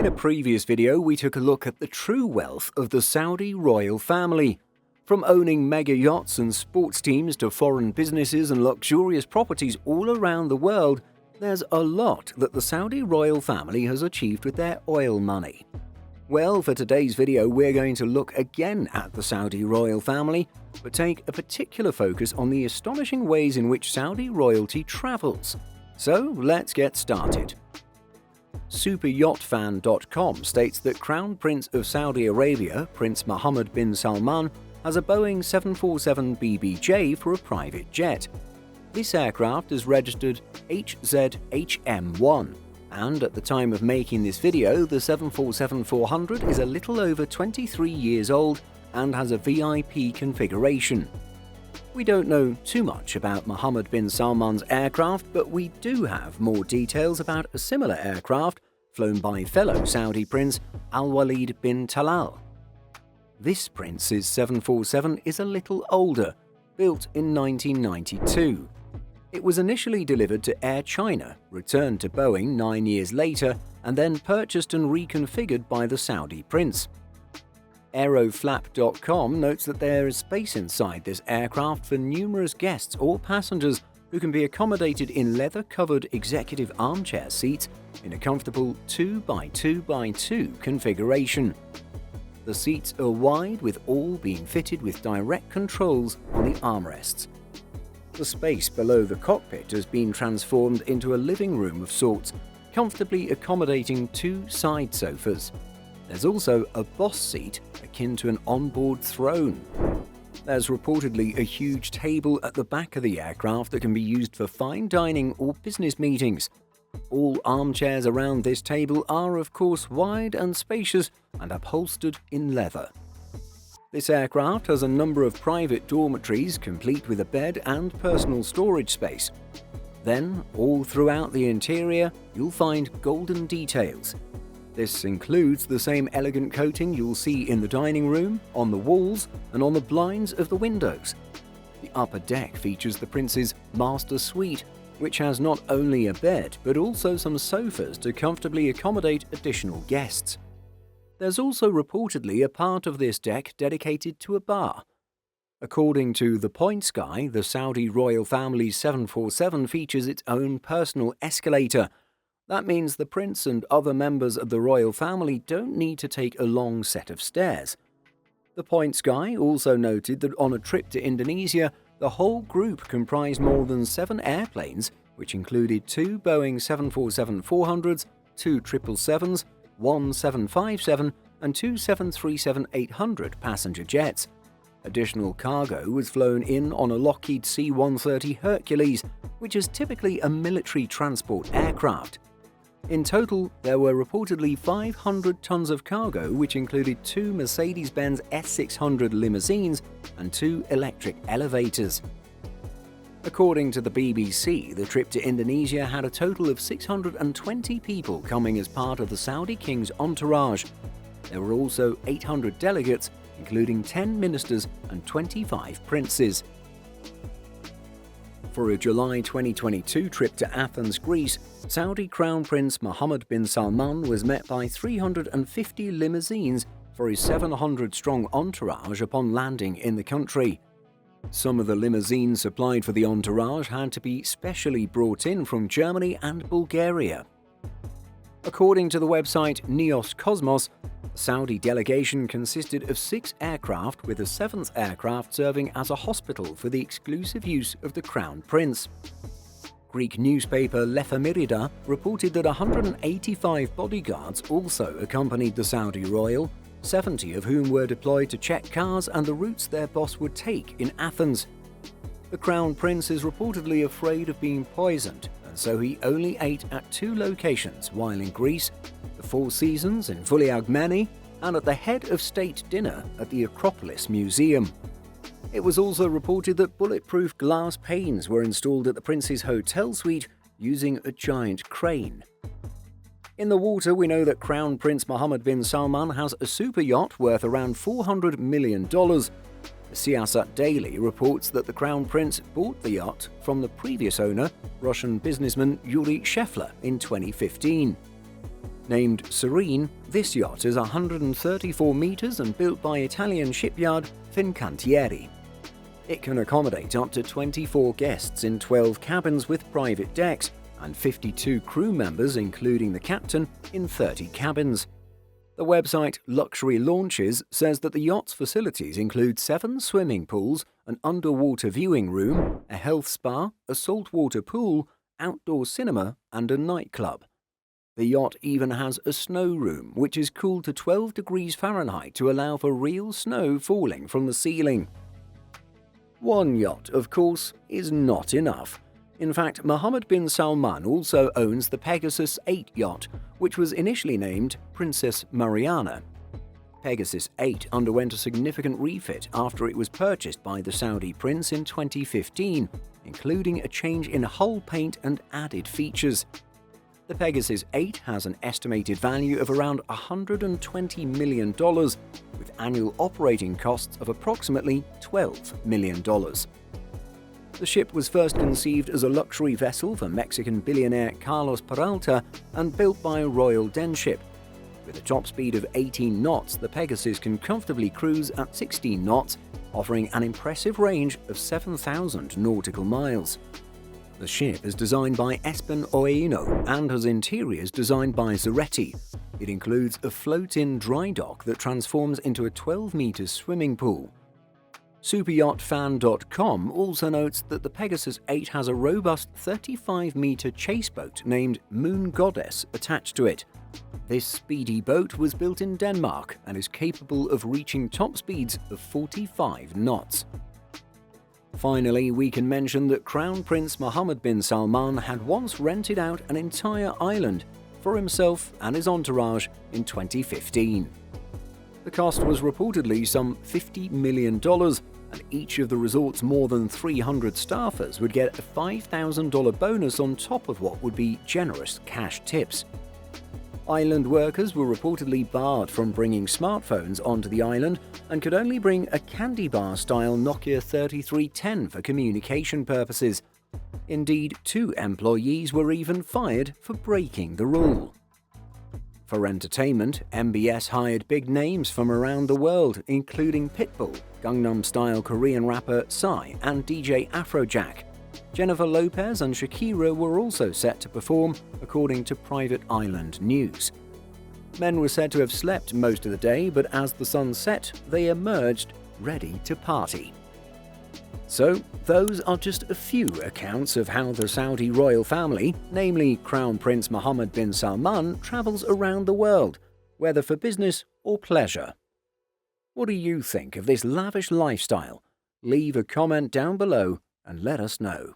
In a previous video, we took a look at the true wealth of the Saudi royal family. From owning mega yachts and sports teams to foreign businesses and luxurious properties all around the world, there's a lot that the Saudi royal family has achieved with their oil money. Well, for today's video, we're going to look again at the Saudi royal family, but take a particular focus on the astonishing ways in which Saudi royalty travels. So, let's get started. SuperYachtFan.com states that Crown Prince of Saudi Arabia, Prince Mohammed bin Salman, has a Boeing 747 BBJ for a private jet. This aircraft is registered HZHM1, and at the time of making this video, the 747-400 is a little over 23 years old and has a VIP configuration. We don't know too much about Mohammed bin Salman's aircraft, but we do have more details about a similar aircraft flown by fellow Saudi prince Al-Walid bin Talal. This prince's 747 is a little older, built in 1992. It was initially delivered to Air China, returned to Boeing 9 years later, and then purchased and reconfigured by the Saudi prince. Aeroflap.com notes that there is space inside this aircraft for numerous guests or passengers who can be accommodated in leather-covered executive armchair seats in a comfortable 2x2x2 configuration. The seats are wide, with all being fitted with direct controls on the armrests. The space below the cockpit has been transformed into a living room of sorts, comfortably accommodating 2 side sofas. There's also a boss seat akin to an onboard throne. There's reportedly a huge table at the back of the aircraft that can be used for fine dining or business meetings. All armchairs around this table are, of course, wide and spacious and upholstered in leather. This aircraft has a number of private dormitories, complete with a bed and personal storage space. Then, all throughout the interior, you'll find golden details. This includes the same elegant coating you'll see in the dining room, on the walls, and on the blinds of the windows. The upper deck features the prince's master suite, which has not only a bed but also some sofas to comfortably accommodate additional guests. There's also reportedly a part of this deck dedicated to a bar. According to The Point Sky, the Saudi royal family's 747 features its own personal escalator. That means the prince and other members of the royal family don't need to take a long set of stairs. The Point Sky also noted that on a trip to Indonesia, the whole group comprised more than 7 airplanes, which included 2 Boeing 747-400s, 2 777s, 1 757, and 2 737-800 passenger jets. Additional cargo was flown in on a Lockheed C-130 Hercules, which is typically a military transport aircraft. In total, there were reportedly 500 tons of cargo, which included 2 Mercedes-Benz S600 limousines and 2 electric elevators. According to the BBC, the trip to Indonesia had a total of 620 people coming as part of the Saudi king's entourage. There were also 800 delegates, including 10 ministers and 25 princes. For a July 2022 trip to Athens, Greece, Saudi Crown Prince Mohammed bin Salman was met by 350 limousines for his 700-strong entourage upon landing in the country. Some of the limousines supplied for the entourage had to be specially brought in from Germany and Bulgaria. According to the website Neos Cosmos, the Saudi delegation consisted of 6 aircraft, with a 7th aircraft serving as a hospital for the exclusive use of the Crown Prince. Greek newspaper Lefemerida reported that 185 bodyguards also accompanied the Saudi royal, 70 of whom were deployed to check cars and the routes their boss would take in Athens. The Crown Prince is reportedly afraid of being poisoned, and so he only ate at 2 locations while in Greece: the Four Seasons in Vouliagmeni and at the head of state dinner at the Acropolis Museum. It was also reported that bulletproof glass panes were installed at the prince's hotel suite using a giant crane. In the water, we know that Crown Prince Mohammed bin Salman has a super yacht worth around $400 million. The Siyasat Daily reports that the Crown Prince bought the yacht from the previous owner, Russian businessman Yuri Shefler, in 2015. Named Serene, this yacht is 134 meters and built by Italian shipyard Fincantieri. It can accommodate up to 24 guests in 12 cabins with private decks and 52 crew members, including the captain, in 30 cabins. The website Luxury Launches says that the yacht's facilities include 7 swimming pools, an underwater viewing room, a health spa, a saltwater pool, outdoor cinema, and a nightclub. The yacht even has a snow room, which is cooled to 12 degrees Fahrenheit to allow for real snow falling from the ceiling. One yacht, of course, is not enough. In fact, Mohammed bin Salman also owns the Pegasus 8 yacht, which was initially named Princess Mariana. Pegasus 8 underwent a significant refit after it was purchased by the Saudi prince in 2015, including a change in hull paint and added features. The Pegasus 8 has an estimated value of around $120 million, with annual operating costs of approximately $12 million. The ship was first conceived as a luxury vessel for Mexican billionaire Carlos Peralta and built by Royal Denship. With a top speed of 18 knots, the Pegasus can comfortably cruise at 16 knots, offering an impressive range of 7,000 nautical miles. The ship is designed by Espen Oeino and has interiors designed by Zaretti. It includes a float-in dry dock that transforms into a 12-meter swimming pool. Superyachtfan.com also notes that the Pegasus 8 has a robust 35-meter chase boat named Moon Goddess attached to it. This speedy boat was built in Denmark and is capable of reaching top speeds of 45 knots. Finally, we can mention that Crown Prince Mohammed bin Salman had once rented out an entire island for himself and his entourage in 2015. The cost was reportedly some $50 million, and each of the resort's more than 300 staffers would get a $5,000 bonus on top of what would be generous cash tips. Island workers were reportedly barred from bringing smartphones onto the island and could only bring a candy bar-style Nokia 3310 for communication purposes. Indeed, 2 employees were even fired for breaking the rule. For entertainment, MBS hired big names from around the world, including Pitbull, Gangnam-style Korean rapper Psy, and DJ Afrojack. Jennifer Lopez and Shakira were also set to perform, according to Private Island News. Men were said to have slept most of the day, but as the sun set, they emerged ready to party. So, those are just a few accounts of how the Saudi royal family, namely Crown Prince Mohammed bin Salman, travels around the world, whether for business or pleasure. What do you think of this lavish lifestyle? Leave a comment down below and let us know.